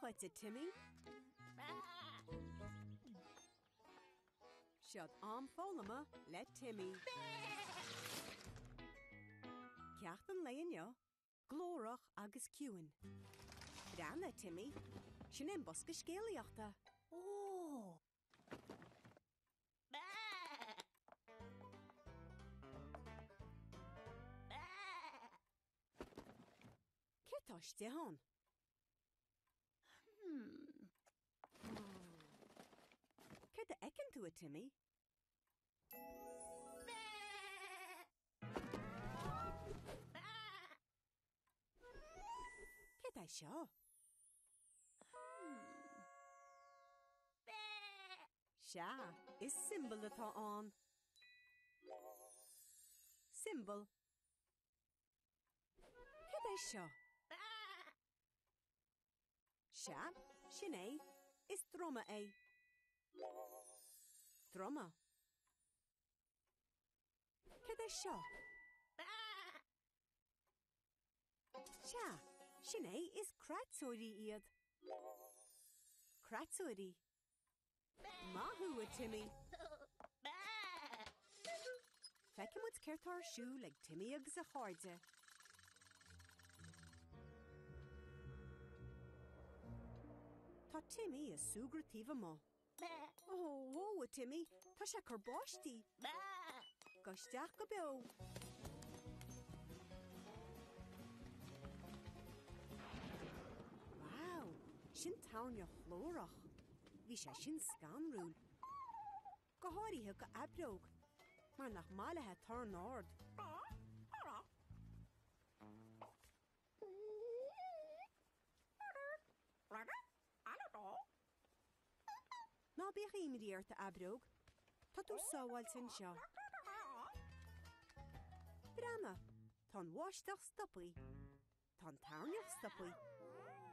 chuite Timmy. Siad fólama le Timmy. Ceachtan leonio, glórach agus ciúin. Brana Timmy, sin in bosca scéalaíochta. Oh! Cetáiste hon? Cad ecin tú a Timmy? Cad é seo? Sia, is symbol atá an. Symbol. Cad é seo? Sia, sin é, is droma é. Droma. Cad é seo? Sia, sin é, is cratúirí iad. Cratúirí. Mahu a Timmy. Feice muid ceirtar siú le Timmy agus a cháirde. Tá Timmy is súgratíomh mo. Oh, whoa, Timmy, tá sé corbáistí. Goisteach go beo. Wow, sin tarne chlórach. Bhí sé sin scanrún. Go háirithe go abróg, mar nach málathe tar nád. Ná bích imríart a abróg, tá tú sáháil sin seo. Brana, tán bháisteach stoppaí, tán tarneach stoppaí,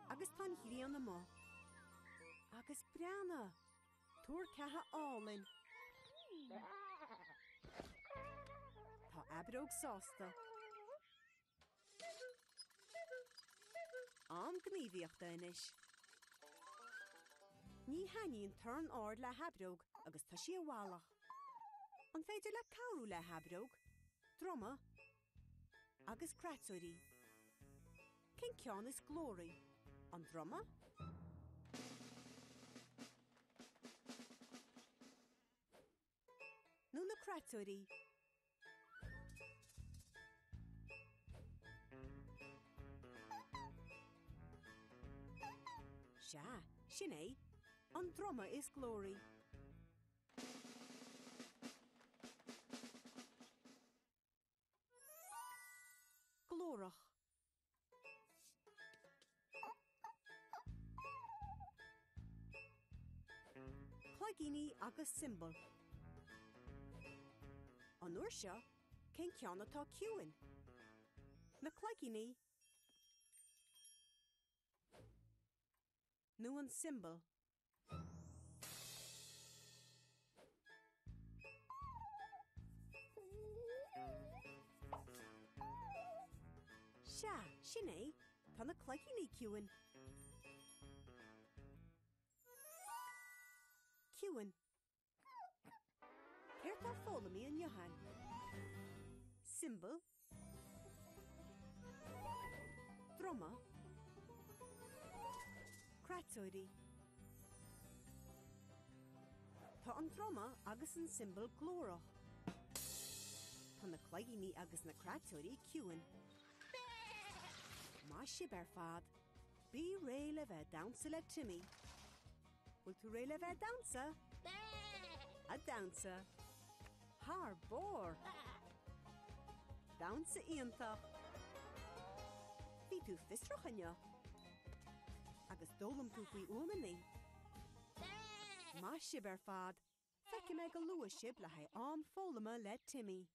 agus tán hríanna má. Agus Brana, túr cetha álinn. Tá abróg sásta. Am gníomhaíochta inis. Ní haíonn tarn áir le habróg agus tá sí bhálach. An féidir le cabhrú le habróg, droma agus cratúirí. Cén ceann is glóraí, an droma? Nó na cratúirí? Sia, sin é, an droma is glóraí. Glórach. Clagíní agus symbol. An uair seo, cén ceann atá ciúin? Na clagíní? Nó an symbol? Sia, sin é, tá na clagíní ciúin. Ciúin. Céir tá fólamaí an Johan. Symbol. Droma. Cratúirí. Tá an droma agus an symbol glórach. Tá na clagíní agus na cratúirí ciúin. Má sib ar fad. Bí réile bheith damsa le Timmy. Bhfuil tú réile bheith damsa? A damsa. Thar bór. Damsa íontach. Bhí tú fistrach inne. Agus dólam tú faoi uamaní. Má sib ar fad. Feice me go luas sib le haid am fólama le Timmy.